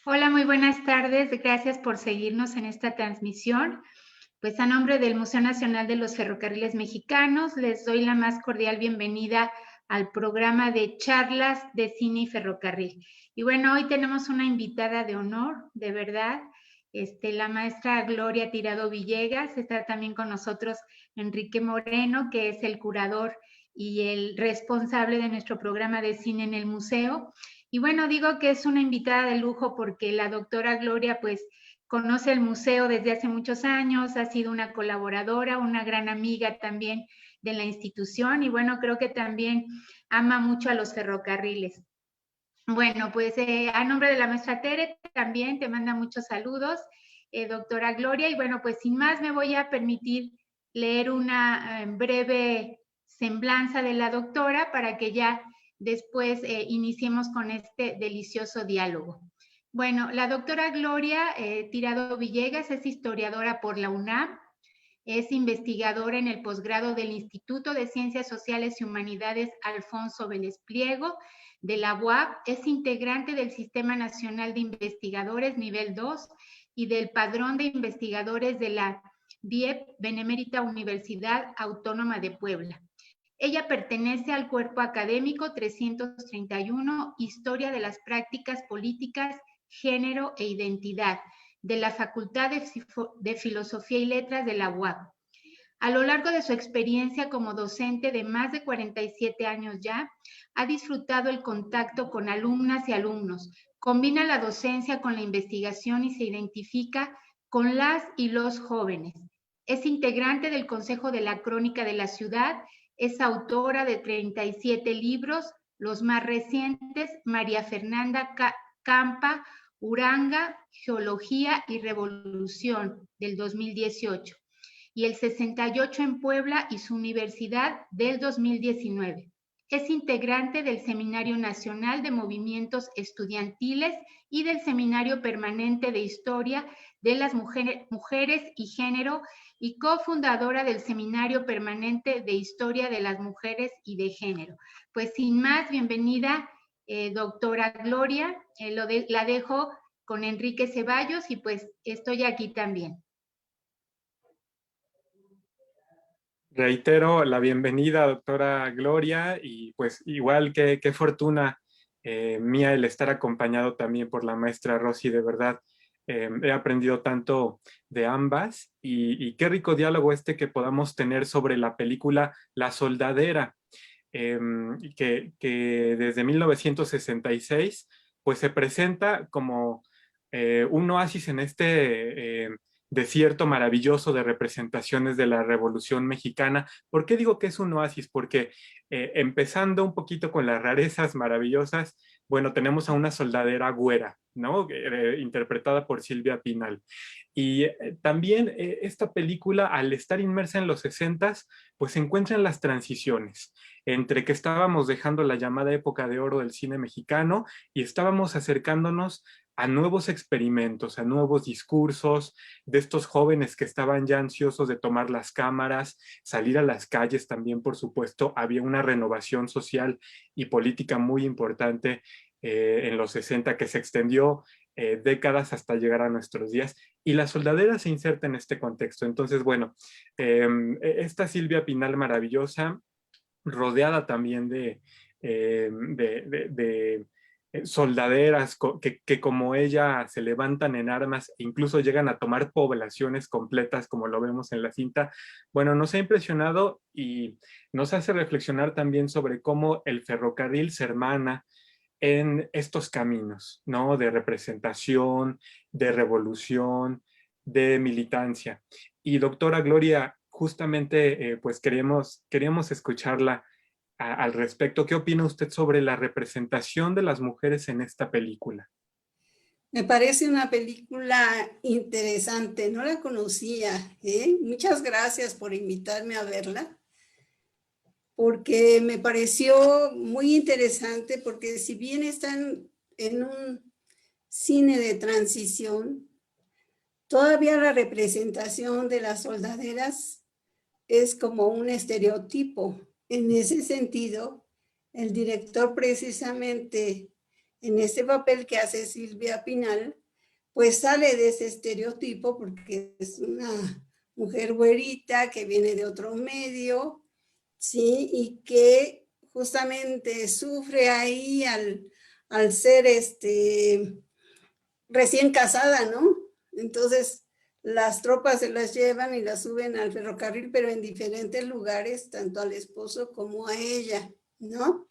Hola, muy buenas tardes. Gracias por seguirnos en esta transmisión. Pues a nombre del Museo Nacional de los Ferrocarriles Mexicanos, les doy la más cordial bienvenida al programa de charlas de cine y ferrocarril. Y bueno, hoy tenemos una invitada de honor, de verdad, la maestra Gloria Tirado Villegas. Está también con nosotros Enrique Moreno, que es el curador y el responsable de nuestro programa de cine en el museo. Y bueno, digo que es una invitada de lujo porque la doctora Gloria, pues, conoce el museo desde hace muchos años, ha sido una colaboradora, una gran amiga también de la institución y bueno, creo que también ama mucho a los ferrocarriles. Bueno, pues a nombre de la maestra Tere también te manda muchos saludos, doctora Gloria, y bueno, pues sin más me voy a permitir leer una breve semblanza de la doctora para que ya después iniciemos con este delicioso diálogo. Bueno, la doctora Gloria Tirado Villegas es historiadora por la UNAM, es investigadora en el posgrado del Instituto de Ciencias Sociales y Humanidades Alfonso Vélez Pliego de la UAP, es integrante del Sistema Nacional de Investigadores Nivel 2 y del Padrón de Investigadores de la DIEP Benemérita Universidad Autónoma de Puebla. Ella pertenece al cuerpo académico 331, Historia de las Prácticas Políticas, Género e Identidad, de la Facultad de Filosofía y Letras de la UAP. A lo largo de su experiencia como docente de más de 47 años ya, ha disfrutado el contacto con alumnas y alumnos, combina la docencia con la investigación y se identifica con las y los jóvenes. Es integrante del Consejo de la Crónica de la Ciudad, es autora de 37 libros, los más recientes, María Fernanda Campa, Uranga, Geología y Revolución, del 2018, y el 68 en Puebla y su universidad del 2019. Es integrante del Seminario Nacional de Movimientos Estudiantiles y del Seminario Permanente de Historia de las Mujeres y Género y cofundadora del Seminario Permanente de Historia de las Mujeres y de Género. Pues sin más, bienvenida, doctora Gloria. La dejo con Enrique Ceballos y pues estoy aquí también. Reitero la bienvenida, doctora Gloria, y pues igual que qué fortuna mía el estar acompañado también por la maestra Rosy, de verdad. He aprendido tanto de ambas y qué rico diálogo que podamos tener sobre la película La Soldadera, que desde 1966 pues se presenta como un oasis en desierto maravilloso de representaciones de la Revolución Mexicana. ¿Por qué digo que es un oasis? Porque empezando un poquito con las rarezas maravillosas, bueno, tenemos a una soldadera güera, ¿no? Interpretada por Silvia Pinal. Y también esta película, al estar inmersa en los 60s, pues se encuentra en las transiciones, entre que estábamos dejando la llamada época de oro del cine mexicano y estábamos acercándonos a nuevos experimentos, a nuevos discursos de estos jóvenes que estaban ya ansiosos de tomar las cámaras, salir a las calles también, por supuesto. Había una renovación social y política muy importante en los 60 que se extendió décadas hasta llegar a nuestros días, y la soldadera se inserta en este contexto. Entonces, bueno, esta Silvia Pinal maravillosa, rodeada también de soldaderas que como ella se levantan en armas e incluso llegan a tomar poblaciones completas, como lo vemos en la cinta. Bueno, nos ha impresionado y nos hace reflexionar también sobre cómo el ferrocarril se hermana en estos caminos, ¿no? De representación, de revolución, de militancia. Y doctora Gloria, justamente pues queríamos escucharla al respecto. ¿Qué opina usted sobre la representación de las mujeres en esta película? Me parece una película interesante, no la conocía, ¿eh? Muchas gracias por invitarme a verla, porque me pareció muy interesante, porque si bien están en un cine de transición, todavía la representación de las soldaderas es como un estereotipo. En ese sentido, el director precisamente en este papel que hace Silvia Pinal, pues sale de ese estereotipo porque es una mujer güerita que viene de otro medio, ¿sí? Y que justamente sufre ahí al ser recién casada, ¿no? Entonces las tropas se las llevan y las suben al ferrocarril, pero en diferentes lugares, tanto al esposo como a ella, ¿no?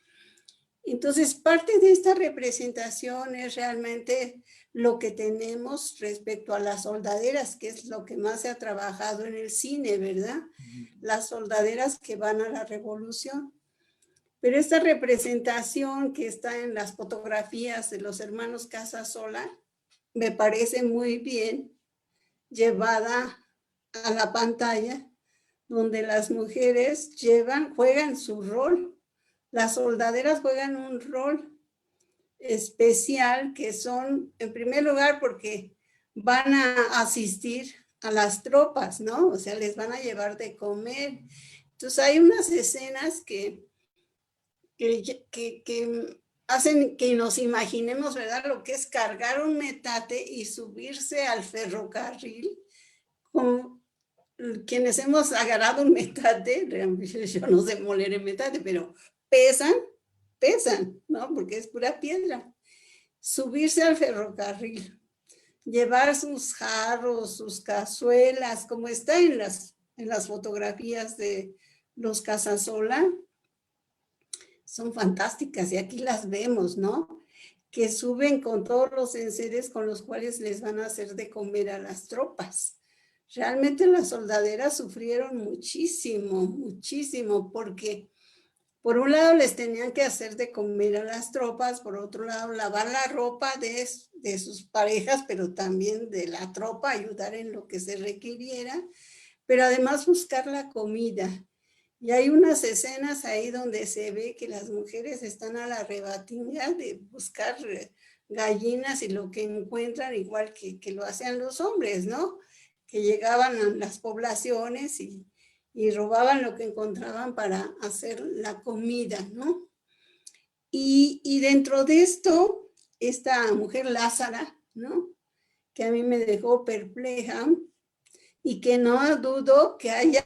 Entonces, parte de esta representación es realmente lo que tenemos respecto a las soldaderas, que es lo que más se ha trabajado en el cine, ¿verdad? Las soldaderas que van a la revolución. Pero esta representación que está en las fotografías de los hermanos Casasola, me parece muy bien llevada a la pantalla, donde las mujeres juegan su rol. Las soldaderas juegan un rol especial que son, en primer lugar, porque van a asistir a las tropas, ¿no? O sea, les van a llevar de comer. Entonces hay unas escenas que hacen que nos imaginemos, ¿verdad? Lo que es cargar un metate y subirse al ferrocarril, como quienes hemos agarrado un metate, yo no sé moler el metate, pero pesan, ¿no? Porque es pura piedra. Subirse al ferrocarril, llevar sus jarros, sus cazuelas, como está en las fotografías de los Casasola, son fantásticas y aquí las vemos, ¿no? Que suben con todos los enseres con los cuales les van a hacer de comer a las tropas. Realmente las soldaderas sufrieron muchísimo, muchísimo, porque por un lado les tenían que hacer de comer a las tropas, por otro lado lavar la ropa de sus parejas, pero también de la tropa, ayudar en lo que se requiriera, pero además buscar la comida. Y hay unas escenas ahí donde se ve que las mujeres están a la rebatinga de buscar gallinas y lo que encuentran, igual que lo hacían los hombres, ¿no? Que llegaban a las poblaciones y robaban lo que encontraban para hacer la comida, ¿no? Y dentro de esto, esta mujer Lázara, ¿no? Que a mí me dejó perpleja y que no dudo que haya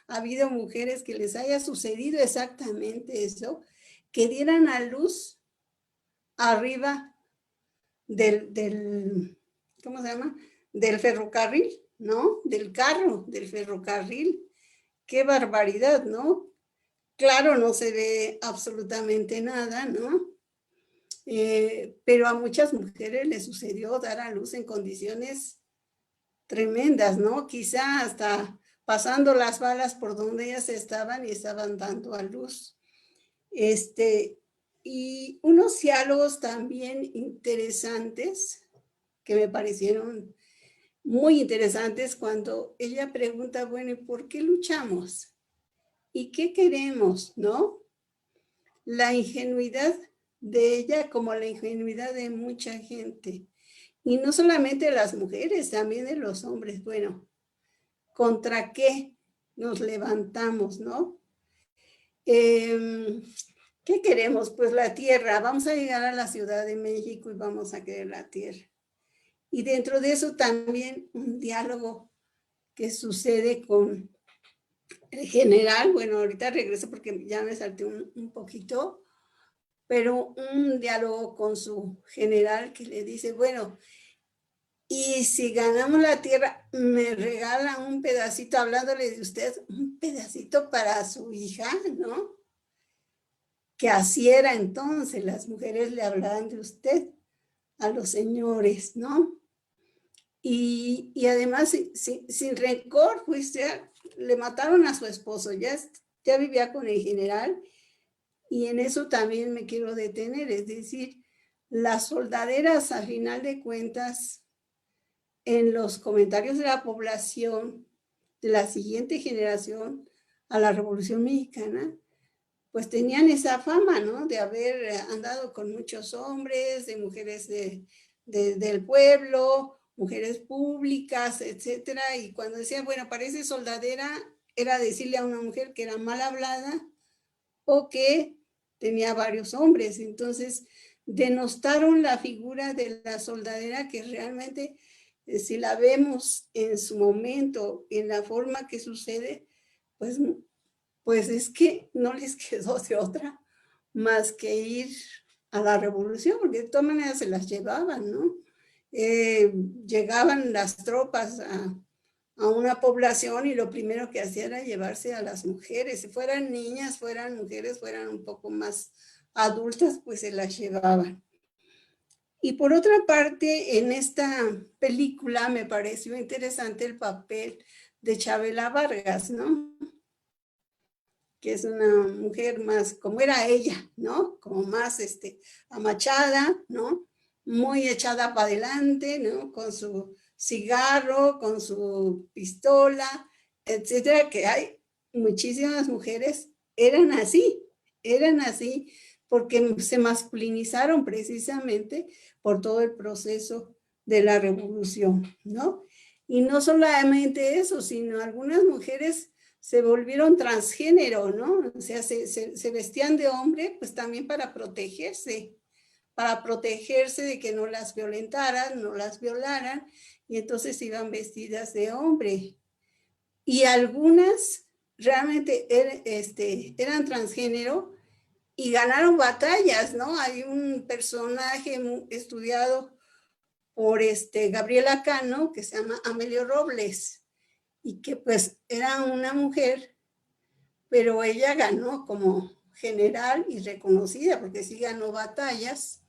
habido mujeres que les haya sucedido exactamente eso, que dieran a luz arriba ¿cómo se llama? Del ferrocarril, ¿no? Del carro, del ferrocarril. Qué barbaridad, ¿no? Claro, no se ve absolutamente nada, ¿no? Pero a muchas mujeres les sucedió dar a luz en condiciones tremendas, ¿no? Quizá hasta pasando las balas por donde ellas estaban y estaban dando a luz. Y unos diálogos también interesantes que me parecieron muy interesantes cuando ella pregunta, bueno, ¿y por qué luchamos? ¿Y qué queremos, no? La ingenuidad de ella como la ingenuidad de mucha gente. Y no solamente de las mujeres, también de los hombres. Bueno, ¿contra qué nos levantamos, no? ¿Qué queremos? Pues la tierra. Vamos a llegar a la Ciudad de México y vamos a querer la tierra. Y dentro de eso también un diálogo que sucede con el general. Bueno, ahorita regreso porque ya me salté un poquito, pero un diálogo con su general que le dice, bueno, y si ganamos la tierra, me regala un pedacito, hablándole de usted, un pedacito para su hija, ¿no? Que así era entonces, las mujeres le hablaban de usted a los señores, ¿no? Y además, sin rencor, pues ya le mataron a su esposo, ya vivía con el general, y en eso también me quiero detener, es decir, las soldaderas, a final de cuentas, en los comentarios de la población de la siguiente generación a la Revolución Mexicana, pues tenían esa fama, ¿no? De haber andado con muchos hombres, de mujeres del pueblo, mujeres públicas, etcétera. Y cuando decían, bueno, parece soldadera, era decirle a una mujer que era mal hablada o que tenía varios hombres. Entonces, denostaron la figura de la soldadera, que realmente, si la vemos en su momento, en la forma que sucede, pues es que no les quedó de otra más que ir a la revolución, porque de todas maneras se las llevaban, ¿no? Llegaban las tropas a una población y lo primero que hacía era llevarse a las mujeres, si fueran niñas, fueran mujeres, fueran un poco más adultas, pues se las llevaban. Y por otra parte, en esta película me pareció interesante el papel de Chavela Vargas, ¿no? Que es una mujer más, como era ella, ¿no? Como más amachada, ¿no? Muy echada para adelante, ¿no? Con su cigarro, con su pistola, etcétera, que hay muchísimas mujeres, eran así, porque se masculinizaron precisamente por todo el proceso de la revolución, ¿no? Y no solamente eso, sino algunas mujeres se volvieron transgénero, ¿no? O sea, se vestían de hombre, pues también para protegerse de que no las violentaran, no las violaran, y entonces iban vestidas de hombre. Y algunas realmente eran transgénero y ganaron batallas, ¿no? Hay un personaje estudiado por Gabriela Cano, que se llama Amelio Robles, y que pues era una mujer, pero ella ganó como general y reconocida, porque sí ganó batallas,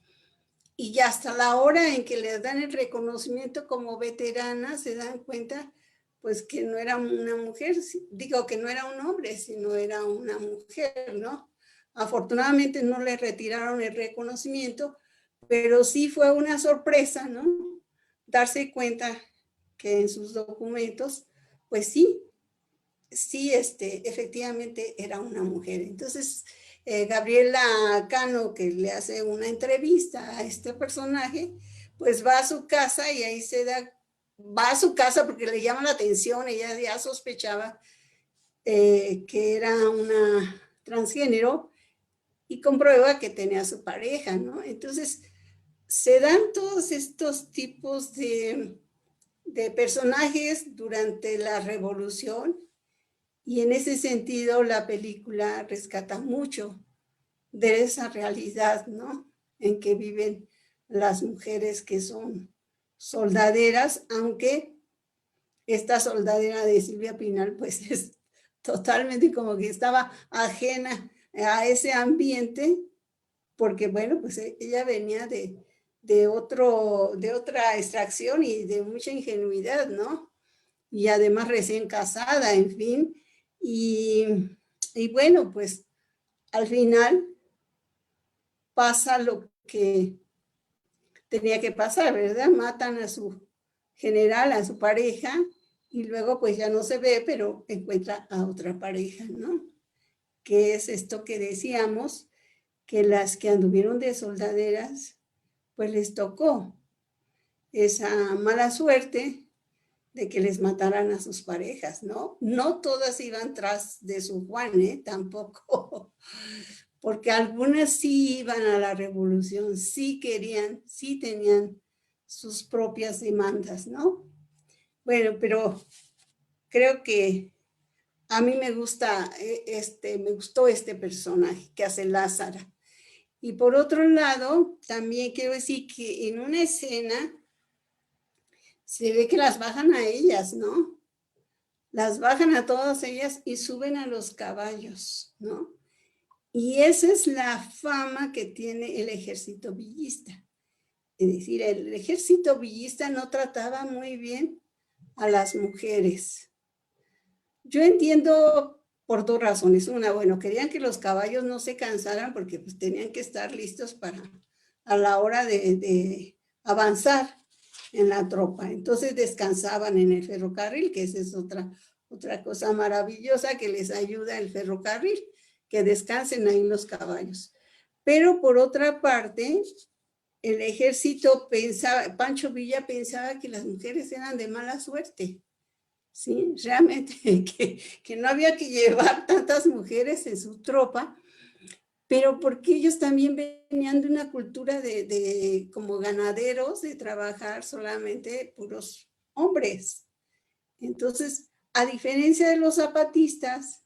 y ya hasta la hora en que les dan el reconocimiento como veterana, se dan cuenta pues que no era una mujer, digo que no era un hombre, sino era una mujer, ¿no? Afortunadamente no le retiraron el reconocimiento, pero sí fue una sorpresa, ¿no? Darse cuenta que en sus documentos, pues sí, efectivamente era una mujer. Entonces, Gabriela Cano, que le hace una entrevista a este personaje, pues va a su casa y ahí va a su casa porque le llama la atención, ella ya sospechaba que era una transgénero y comprueba que tenía a su pareja, ¿no? Entonces, se dan todos estos tipos de personajes durante la revolución. Y en ese sentido, la película rescata mucho de esa realidad, ¿no? En que viven las mujeres que son soldaderas, aunque esta soldadera de Silvia Pinal, pues es totalmente como que estaba ajena a ese ambiente, porque bueno, pues ella venía de otra extracción y de mucha ingenuidad, ¿no? Y además recién casada, en fin. Y bueno, pues al final pasa lo que tenía que pasar, ¿verdad? Matan a su general, a su pareja, y luego pues ya no se ve, pero encuentra a otra pareja, ¿no? Que es esto que decíamos, que las que anduvieron de soldaderas, pues les tocó esa mala suerte de que les mataran a sus parejas, ¿no? No todas iban tras de su Juan, tampoco, porque algunas sí iban a la revolución, sí querían, sí tenían sus propias demandas, ¿no? Bueno, pero creo que a mí me gusta, me gustó este personaje que hace Lázara. Y por otro lado, también quiero decir que en una escena se ve que las bajan a ellas, ¿no? Las bajan a todas ellas y suben a los caballos, ¿no? Y esa es la fama que tiene el ejército villista. Es decir, el ejército villista no trataba muy bien a las mujeres. Yo entiendo por dos razones. Una, bueno, querían que los caballos no se cansaran porque pues tenían que estar listos para a la hora de avanzar en la tropa. Entonces descansaban en el ferrocarril, que esa es otra cosa maravillosa que les ayuda el ferrocarril, que descansen ahí los caballos. Pero por otra parte, el ejército pensaba, Pancho Villa pensaba que las mujeres eran de mala suerte. Sí, realmente que no había que llevar tantas mujeres en su tropa, pero porque ellos también venían de una cultura como ganaderos, de trabajar solamente puros hombres. Entonces, a diferencia de los zapatistas,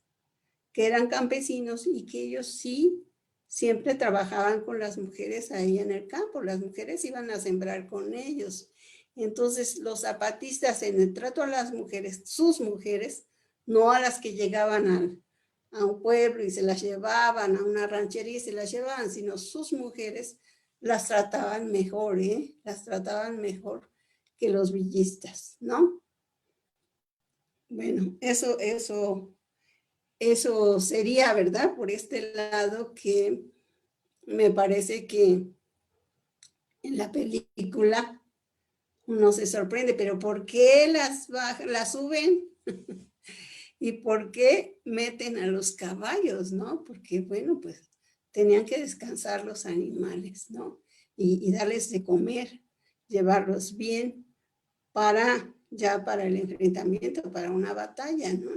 que eran campesinos y que ellos sí siempre trabajaban con las mujeres ahí en el campo, las mujeres iban a sembrar con ellos. Entonces, los zapatistas en el trato a las mujeres, sus mujeres, no a las que llegaban a un pueblo y se las llevaban, a una ranchería y se las llevaban, sino sus mujeres las trataban mejor, las trataban mejor que los villistas, ¿no? Bueno, eso sería, ¿verdad? Por este lado que me parece que en la película uno se sorprende, pero ¿por qué las suben? ¿Y por qué meten a los caballos, no? Porque, bueno, pues tenían que descansar los animales, ¿no? Y darles de comer, llevarlos bien para el enfrentamiento, para una batalla, ¿no?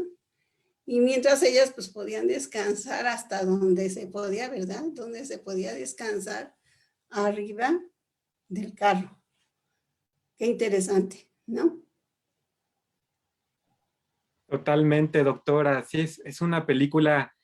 Y mientras ellas pues podían descansar hasta donde se podía, ¿verdad? Donde se podía descansar arriba del carro. Qué interesante, ¿no? Totalmente, doctora. Sí, es una película,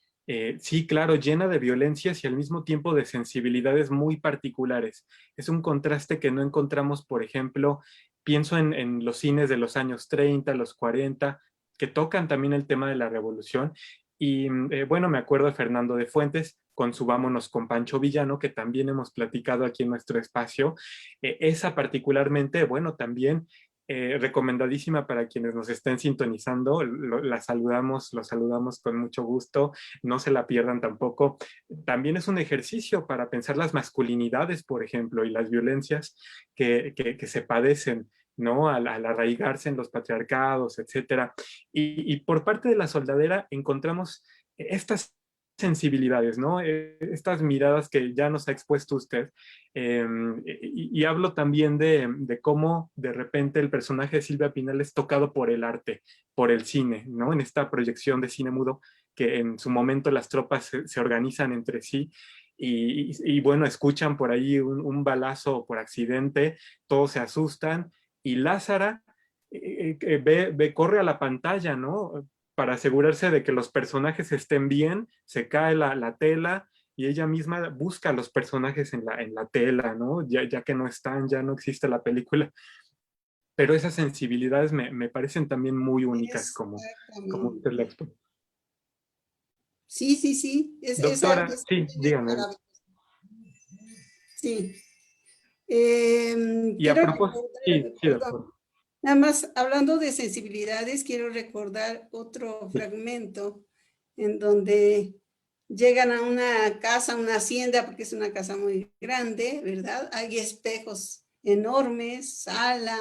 sí, claro, llena de violencias y al mismo tiempo de sensibilidades muy particulares. Es un contraste que no encontramos, por ejemplo, pienso en los cines de los años 30, los 40, que tocan también el tema de la revolución. Y bueno, me acuerdo de Fernando de Fuentes con su Vámonos con Pancho Villano, que también hemos platicado aquí en nuestro espacio. Esa particularmente, bueno, también recomendadísima para quienes nos estén sintonizando. Los saludamos con mucho gusto. No se la pierdan tampoco. También es un ejercicio para pensar las masculinidades, por ejemplo, y las violencias que se padecen, ¿no? Al arraigarse en los patriarcados, etcétera. Y por parte de la soldadera encontramos estas sensibilidades, ¿no? Estas miradas que ya nos ha expuesto usted. Y hablo también de cómo de repente el personaje de Silvia Pinal es tocado por el arte, por el cine, ¿no? En esta proyección de cine mudo que en su momento las tropas se organizan entre sí y bueno, escuchan por ahí un balazo por accidente, todos se asustan y Lázara corre a la pantalla, ¿no? Para asegurarse de que los personajes estén bien, se cae la tela y ella misma busca a los personajes en la tela, ¿no? Ya que no están, ya no existe la película. Pero esas sensibilidades me parecen también muy únicas, como usted la expuso. Sí, sí, sí. Doctora, sí, dígame. Sí. Y a Quiero propósito, sí, recordar, doctor. nada más hablando de sensibilidades, quiero recordar otro Sí. fragmento en donde llegan a una casa, una hacienda, porque es una casa muy grande, ¿verdad? Hay espejos enormes, sala,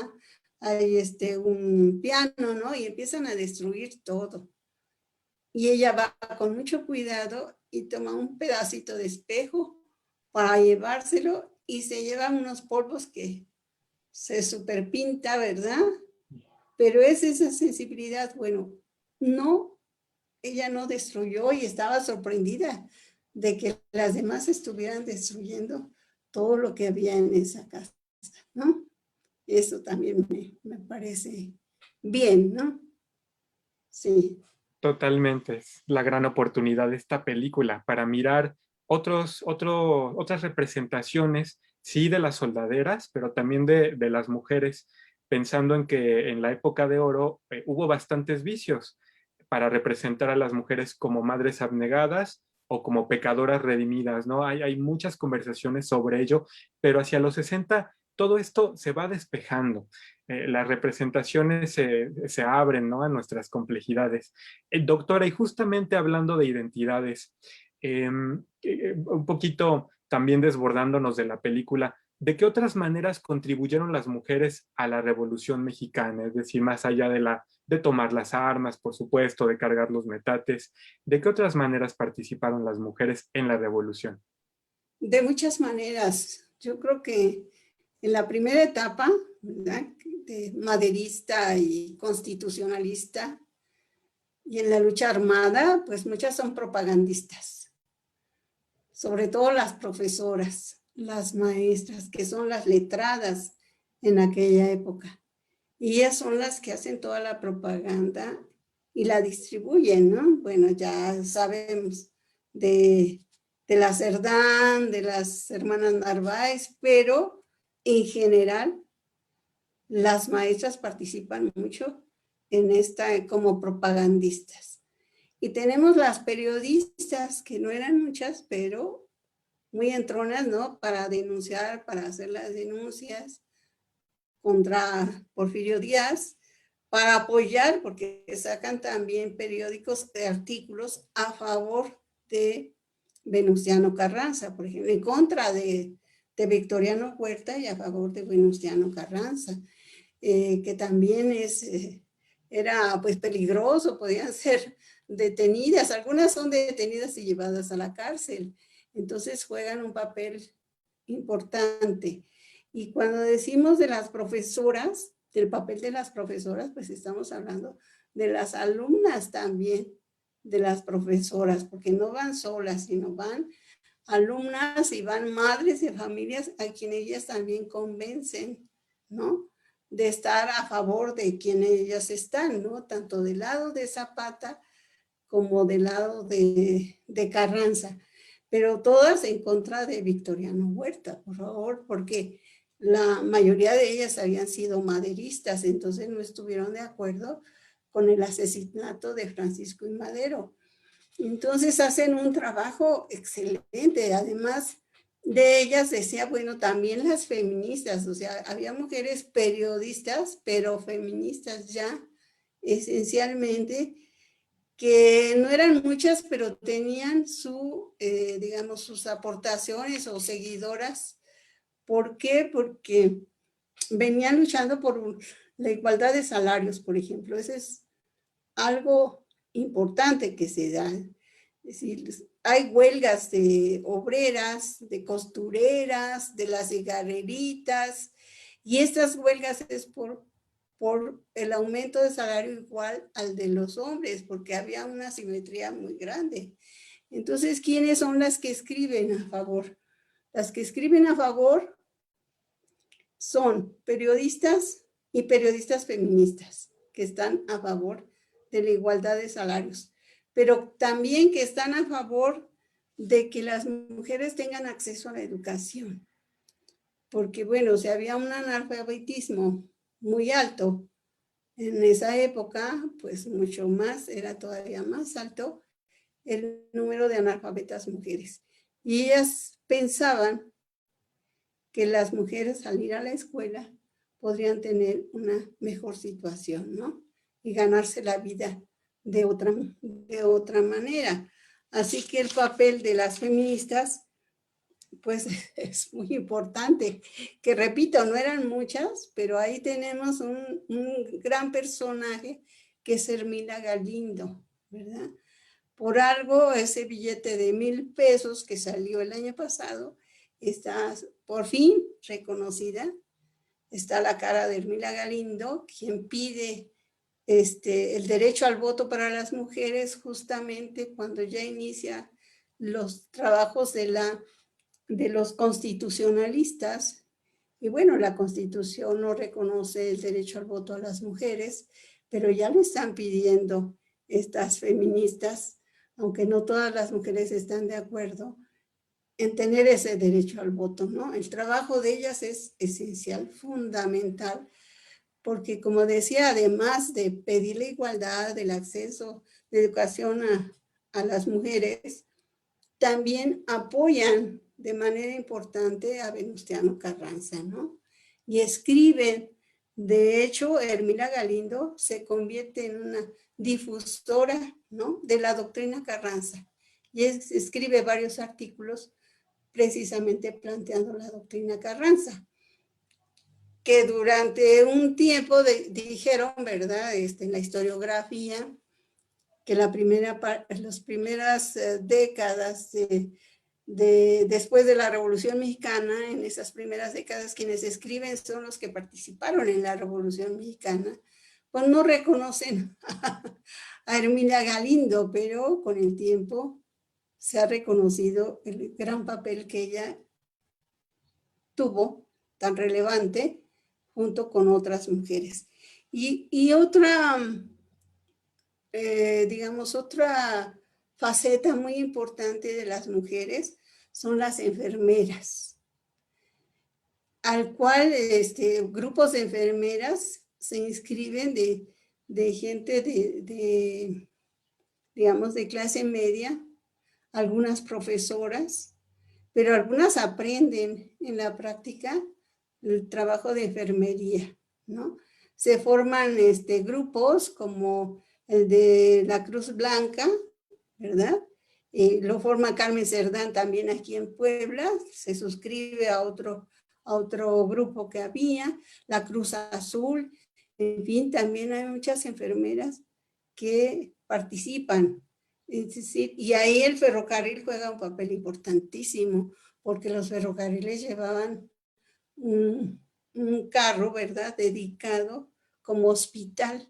hay un piano, ¿no? Y empiezan a destruir todo. Y ella va con mucho cuidado y toma un pedacito de espejo para llevárselo y se lleva unos polvos que se superpinta, ¿verdad? Pero es esa sensibilidad, bueno, no, ella no destruyó y estaba sorprendida de que las demás estuvieran destruyendo todo lo que había en esa casa, ¿no? Eso también me parece bien, ¿no? Sí. Totalmente, es la gran oportunidad de esta película para mirar otras representaciones, sí, de las soldaderas, pero también de las mujeres, pensando en que en la época de oro hubo bastantes vicios para representar a las mujeres como madres abnegadas o como pecadoras redimidas, ¿no? Hay muchas conversaciones sobre ello, pero hacia los 60 todo esto se va despejando. Las representaciones se abren, ¿no? A nuestras complejidades. Doctora, y justamente hablando de identidades, un poquito también desbordándonos de la película, ¿de qué otras maneras contribuyeron las mujeres a la Revolución Mexicana? Es decir, más allá de tomar las armas, por supuesto, de cargar los metates, ¿de qué otras maneras participaron las mujeres en la Revolución? De muchas maneras. Yo creo que en la primera etapa, ¿verdad?, de maderista y constitucionalista, y en la lucha armada, pues muchas son propagandistas. sobre todo las profesoras, las maestras, que son las letradas en aquella época. Y ellas son las que hacen toda la propaganda y la distribuyen, ¿no? Bueno, ya sabemos de la Cerdán, de las hermanas Narváez, pero en general las maestras participan mucho en esta como propagandistas. Y tenemos las periodistas, que no eran muchas, pero muy entronas, ¿no? Para denunciar, para hacer las denuncias contra Porfirio Díaz, para apoyar, porque sacan también periódicos, artículos a favor de Venustiano Carranza, por ejemplo, en contra de Victoriano Huerta y a favor de Venustiano Carranza, que también era pues peligroso, podían ser detenidas, algunas son detenidas y llevadas a la cárcel, entonces juegan un papel importante. Y cuando decimos de las profesoras, del papel de las profesoras, pues estamos hablando de las alumnas también, de las profesoras, porque no van solas, sino van alumnas y van madres de familias a quien ellas también convencen, ¿no? De estar a favor de quien ellas están, ¿no? Tanto del lado de Zapata como del lado de Carranza, pero todas en contra de Victoriano Huerta, por favor, porque la mayoría de ellas habían sido maderistas, entonces no estuvieron de acuerdo con el asesinato de Francisco I. Madero. Entonces hacen un trabajo excelente, además de ellas decía, bueno, también las feministas, o sea, había mujeres periodistas, pero feministas ya, esencialmente, que no eran muchas, pero tenían digamos, sus aportaciones o seguidoras. ¿Por qué? Porque venían luchando por la igualdad de salarios, por ejemplo. Eso es algo importante que se da. Es decir, hay huelgas de obreras, de costureras, de las cigarreritas, y estas huelgas es por el aumento de salario igual al de los hombres, porque había una asimetría muy grande. Entonces, ¿quiénes son las que escriben a favor? Las que escriben a favor son periodistas y periodistas feministas que están a favor de la igualdad de salarios, pero también que están a favor de que las mujeres tengan acceso a la educación, porque bueno, si había un analfabetismo muy alto en esa época, pues mucho más, era todavía más alto el número de analfabetas mujeres. Y ellas pensaban que las mujeres al ir a la escuela podrían tener una mejor situación, ¿no? Y ganarse la vida de otra manera. Así que el papel de las feministas, pues es muy importante, que repito, no eran muchas, pero ahí tenemos un gran personaje que es Hermila Galindo, ¿verdad? Por algo ese billete de 1,000 pesos que salió el año pasado está por fin reconocida. Está la cara de Hermila Galindo, quien pide el derecho al voto para las mujeres justamente cuando ya inicia los trabajos de los constitucionalistas. Y bueno, la Constitución no reconoce el derecho al voto a las mujeres, pero ya lo están pidiendo estas feministas, aunque no todas las mujeres están de acuerdo en tener ese derecho al voto, ¿no? El trabajo de ellas es esencial, fundamental, porque como decía, además de pedir la igualdad del acceso de educación a las mujeres, también apoyan de manera importante a Venustiano Carranza, ¿no? Y escriben, de hecho, Hermila Galindo se convierte en una difusora, ¿no? De la doctrina Carranza, y escribe varios artículos precisamente planteando la doctrina Carranza, que durante un tiempo dijeron, ¿verdad? En la historiografía, que las primeras décadas después de la Revolución Mexicana, en esas primeras décadas, quienes escriben son los que participaron en la Revolución Mexicana, pues no reconocen a Hermila Galindo, pero con el tiempo se ha reconocido el gran papel que ella tuvo, tan relevante, junto con otras mujeres. Y otra, digamos, otra faceta muy importante de las mujeres son las enfermeras, al cual grupos de enfermeras se inscriben de gente digamos, de clase media, algunas profesoras, pero algunas aprenden en la práctica el trabajo de enfermería, ¿no? Se forman grupos como el de la Cruz Blanca, ¿verdad? Lo forma Carmen Cerdán también aquí en Puebla, se suscribe a otro grupo que había, la Cruz Azul, en fin, también hay muchas enfermeras que participan. Es decir, y ahí el ferrocarril juega un papel importantísimo, porque los ferrocarriles llevaban un carro, ¿verdad?, dedicado como hospital.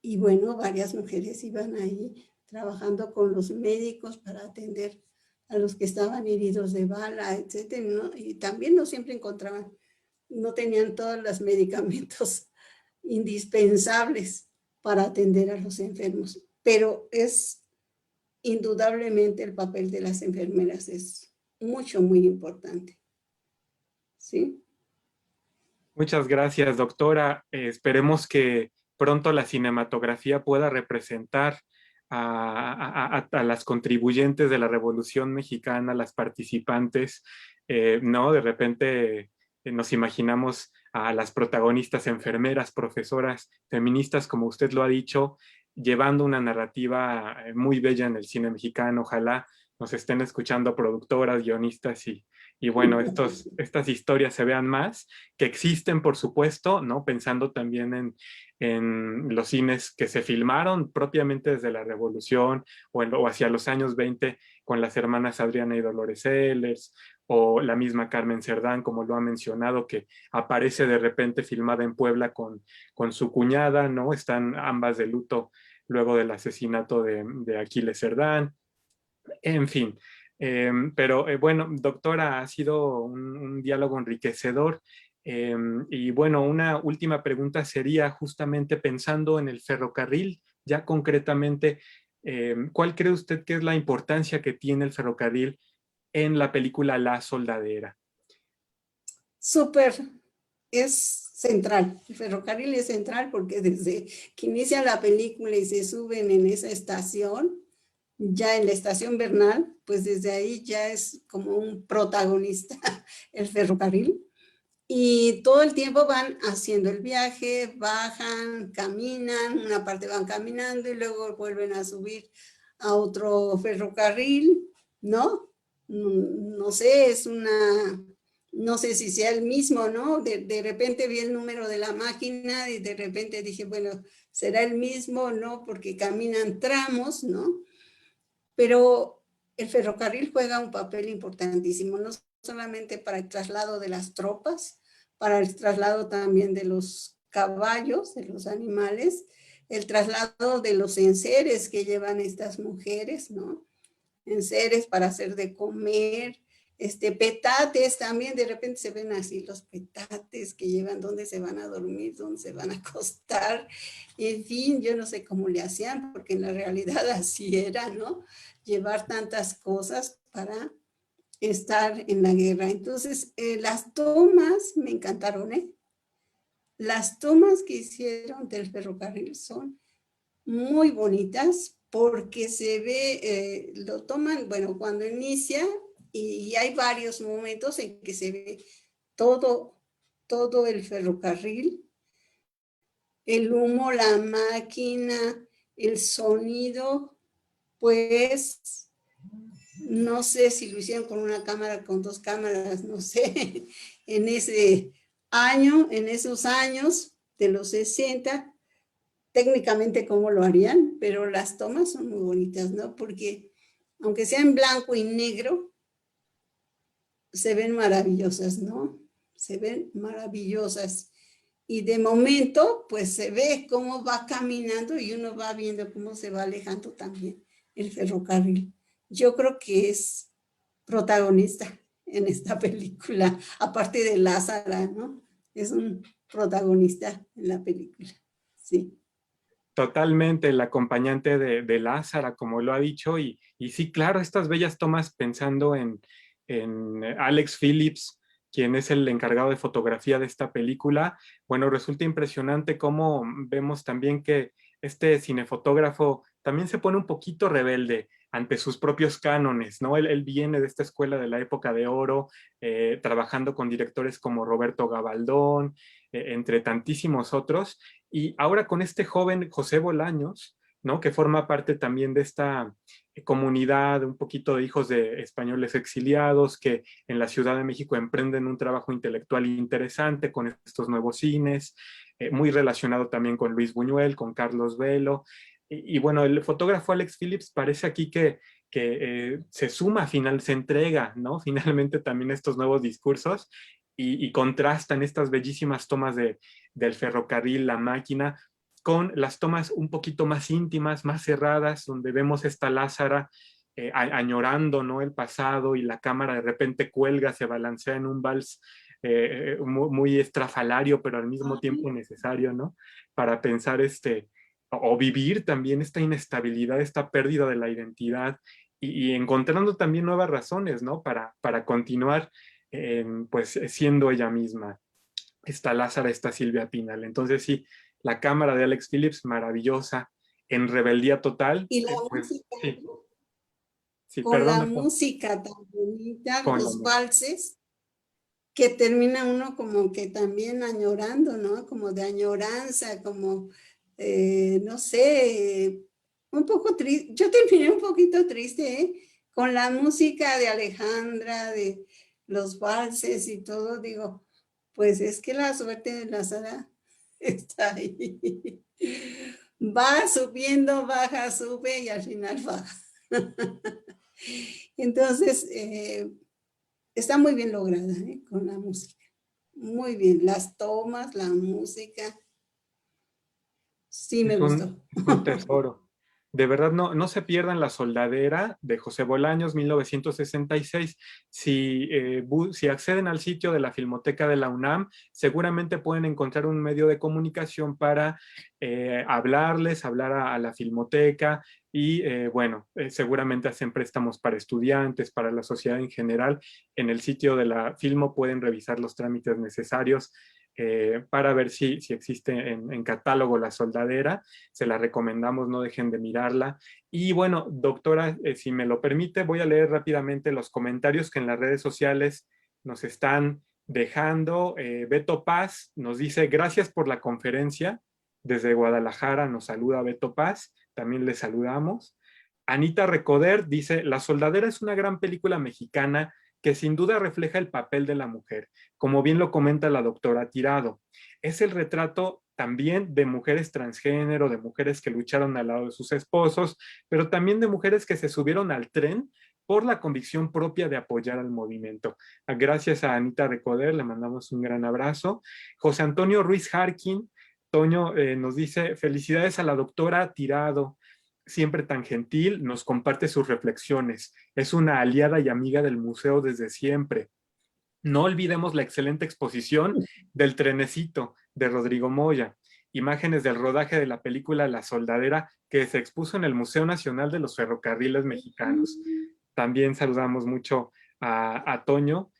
Y bueno, varias mujeres iban ahí trabajando con los médicos para atender a los que estaban heridos de bala, etcétera, ¿no? Y también no siempre encontraban, no tenían todos los medicamentos indispensables para atender a los enfermos. Pero es indudablemente el papel de las enfermeras es muy importante. ¿Sí? Muchas gracias, doctora. Esperemos que pronto la cinematografía pueda representar a las contribuyentes de la Revolución Mexicana, las participantes, ¿no? De repente nos imaginamos a las protagonistas enfermeras, profesoras, feministas, como usted lo ha dicho, llevando una narrativa muy bella en el cine mexicano. Ojalá nos estén escuchando productoras, guionistas y bueno, estas historias se vean más, que existen, por supuesto, ¿no? Pensando también en los cines que se filmaron propiamente desde la Revolución o hacia los años 20 con las hermanas Adriana y Dolores Ehlers, o la misma Carmen Cerdán, como lo ha mencionado, que aparece de repente filmada en Puebla con su cuñada, ¿no? Están ambas de luto luego del asesinato de Aquiles Cerdán. En fin, pero bueno, doctora, ha sido un diálogo enriquecedor. Y bueno, una última pregunta sería justamente pensando en el ferrocarril, ya concretamente, ¿cuál cree usted que es la importancia que tiene el ferrocarril en la película La Soldadera? Súper, es central, el ferrocarril es central porque desde que inicia la película y se suben en esa estación, ya en la estación Bernal, pues desde ahí ya es como un protagonista el ferrocarril. Y todo el tiempo van haciendo el viaje, bajan, caminan, una parte van caminando y luego vuelven a subir a otro ferrocarril, ¿no? No sé, no sé si sea el mismo, ¿no? De repente vi el número de la máquina y de repente dije, bueno, será el mismo, ¿no? Porque caminan tramos, ¿no? Pero el ferrocarril juega un papel importantísimo, no solamente para el traslado de las tropas, para el traslado también de los caballos, de los animales, el traslado de los enseres que llevan estas mujeres, ¿no? Enseres para hacer de comer, petates también, de repente se ven así los petates que llevan, dónde se van a dormir, dónde se van a acostar, en fin, yo no sé cómo le hacían, porque en la realidad así era, ¿no? Llevar tantas cosas para estar en la guerra. Entonces, las tomas me encantaron, ¿eh? Las tomas que hicieron del ferrocarril son muy bonitas porque se ve, lo toman, bueno, cuando inicia y hay varios momentos en que se ve todo el ferrocarril, el humo, la máquina, el sonido, pues no sé si lo hicieron con una cámara, con dos cámaras, no sé, en ese año, en esos años de los 60, técnicamente cómo lo harían, pero las tomas son muy bonitas, ¿no? Porque aunque sea en blanco y negro, se ven maravillosas, ¿no? Se ven maravillosas. Y de momento, pues se ve cómo va caminando y uno va viendo cómo se va alejando también el ferrocarril. yo creo que es protagonista en esta película, aparte de Lázara, ¿no? Es un protagonista en la película, sí. Totalmente, el acompañante de Lázara, como lo ha dicho, y sí, claro, estas bellas tomas pensando en Alex Phillips, quien es el encargado de fotografía de esta película. Bueno, resulta impresionante cómo vemos también que este cinefotógrafo también se pone un poquito rebelde ante sus propios cánones, ¿no? Él viene de esta escuela de la época de oro, trabajando con directores como Roberto Gabaldón, entre tantísimos otros, y ahora con este joven José Bolaños, ¿no? Que forma parte también de esta comunidad, un poquito de hijos de españoles exiliados que en la Ciudad de México emprenden un trabajo intelectual interesante con estos nuevos cines, muy relacionado también con Luis Buñuel, con Carlos Velo. Y bueno, el fotógrafo Alex Phillips parece aquí que se suma, se entrega, ¿no? Finalmente también estos nuevos discursos y contrastan estas bellísimas tomas del ferrocarril, la máquina, con las tomas un poquito más íntimas, más cerradas, donde vemos esta Lázara añorando, ¿no? El pasado, y la cámara de repente cuelga, se balancea en un vals muy estrafalario, pero al mismo tiempo necesario, ¿no? Para pensar o vivir también esta inestabilidad, esta pérdida de la identidad, y encontrando también nuevas razones, ¿no? Para continuar pues siendo ella misma, esta Lázara, esta Silvia Pinal. Entonces sí, la cámara de Alex Phillips, maravillosa, en rebeldía total. Y la Pues música, sí, sí, con la perdón. música tan bonita, Con los valses, que termina uno como que también añorando, ¿no? Como de añoranza, como, no sé, un poco triste. Yo terminé un poquito triste, ¿eh? Con la música de Alejandra, de los valses y todo, digo, pues es que la suerte de la Sara está ahí. Va subiendo, baja, sube y al final baja. Entonces, está muy bien lograda, ¿eh? Con la música. Muy bien, las tomas, la música. Sí, me gustó. es un tesoro. De verdad, no se pierdan La Soldadera de José Bolaños, 1966. Si acceden al sitio de la Filmoteca de la UNAM, seguramente pueden encontrar un medio de comunicación para hablar a la Filmoteca, y bueno, seguramente hacen préstamos para estudiantes, para la sociedad en general. En el sitio de la Filmo pueden revisar los trámites necesarios para ver si existe en catálogo La Soldadera. Se la recomendamos, no dejen de mirarla. Y bueno, doctora, si me lo permite, voy a leer rápidamente los comentarios que en las redes sociales nos están dejando. Beto Paz nos dice: gracias por la conferencia. Desde Guadalajara nos saluda Beto Paz, también le saludamos. Anita Recoder dice: La Soldadera es una gran película mexicana que sin duda refleja el papel de la mujer, como bien lo comenta la doctora Tirado. Es el retrato también de mujeres transgénero, de mujeres que lucharon al lado de sus esposos, pero también de mujeres que se subieron al tren por la convicción propia de apoyar al movimiento. Gracias a Anita Recoder, le mandamos un gran abrazo. José Antonio Ruiz Jarquín, Toño, nos dice: felicidades a la doctora Tirado, siempre tan gentil, nos comparte sus reflexiones. Es una aliada y amiga del museo desde siempre. No olvidemos la excelente exposición del Trenecito de Rodrigo Moya, imágenes del rodaje de la película La Soldadera, que se expuso en el Museo Nacional de los Ferrocarriles Mexicanos. También saludamos mucho a Toño,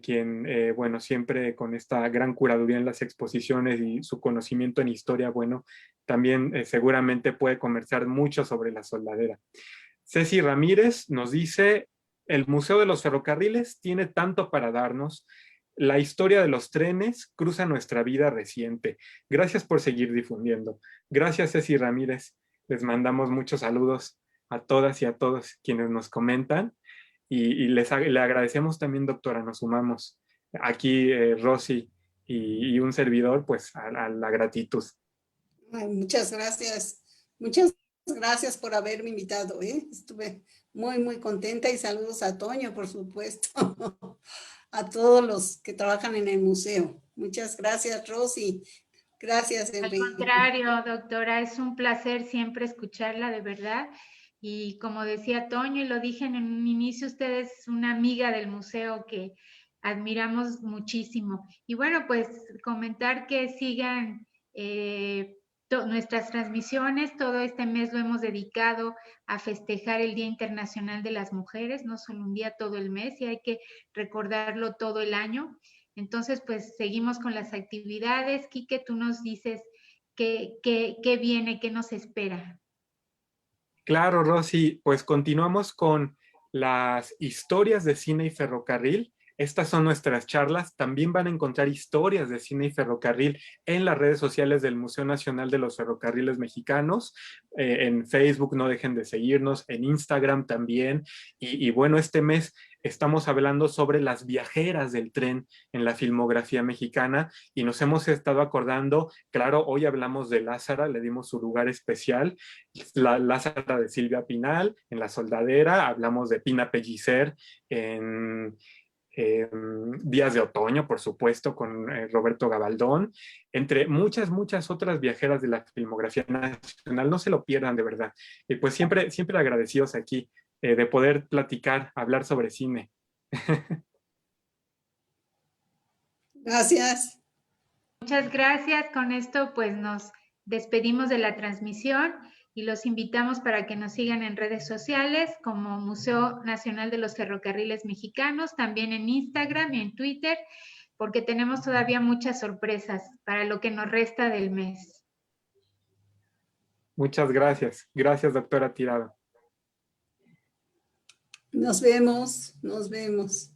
quien, bueno, siempre con esta gran curaduría en las exposiciones y su conocimiento en historia, bueno, también seguramente puede conversar mucho sobre La Soldadera. Ceci Ramírez nos dice: el Museo de los Ferrocarriles tiene tanto para darnos. La historia de los trenes cruza nuestra vida reciente. Gracias por seguir difundiendo. Gracias, Ceci Ramírez. Les mandamos muchos saludos a todas y a todos quienes nos comentan, y le agradecemos también, doctora, nos sumamos aquí, Rosy y un servidor, pues a la gratitud. Ay, muchas gracias. Muchas gracias por haberme invitado, ¿eh? Estuve muy, muy contenta, y saludos a Toño, por supuesto, a todos los que trabajan en el museo. Muchas gracias, Rosy. Gracias, Al Enrique. contrario, doctora, es un placer siempre escucharla, de verdad. Y como decía Toño, y lo dije en un inicio, usted es una amiga del museo que admiramos muchísimo. Y bueno, pues comentar que sigan nuestras transmisiones. Todo este mes lo hemos dedicado a festejar el Día Internacional de las Mujeres, no solo un día, todo el mes, y hay que recordarlo todo el año. Entonces, pues seguimos con las actividades. Quique, tú nos dices qué viene, qué nos espera. Claro, Rosy, pues continuamos con las historias de cine y ferrocarril. Estas son nuestras charlas. También van a encontrar historias de cine y ferrocarril en las redes sociales del Museo Nacional de los Ferrocarriles Mexicanos. En Facebook no dejen de seguirnos, en Instagram también. Y bueno, este mes estamos hablando sobre las viajeras del tren en la filmografía mexicana y nos hemos estado acordando, claro, hoy hablamos de Lázara, le dimos su lugar especial, la Lázara de Silvia Pinal, en La Soldadera, hablamos de Pina Pellicer en Días de Otoño, por supuesto, con Roberto Gabaldón, entre muchas otras viajeras de la filmografía nacional. No se lo pierdan, de verdad. Y pues siempre agradecidos aquí de poder platicar, hablar sobre cine. Gracias. Muchas gracias. Con esto pues nos despedimos de la transmisión y los invitamos para que nos sigan en redes sociales como Museo Nacional de los Ferrocarriles Mexicanos, también en Instagram y en Twitter, porque tenemos todavía muchas sorpresas para lo que nos resta del mes. Muchas gracias. Gracias, doctora Tirado. Nos vemos, nos vemos.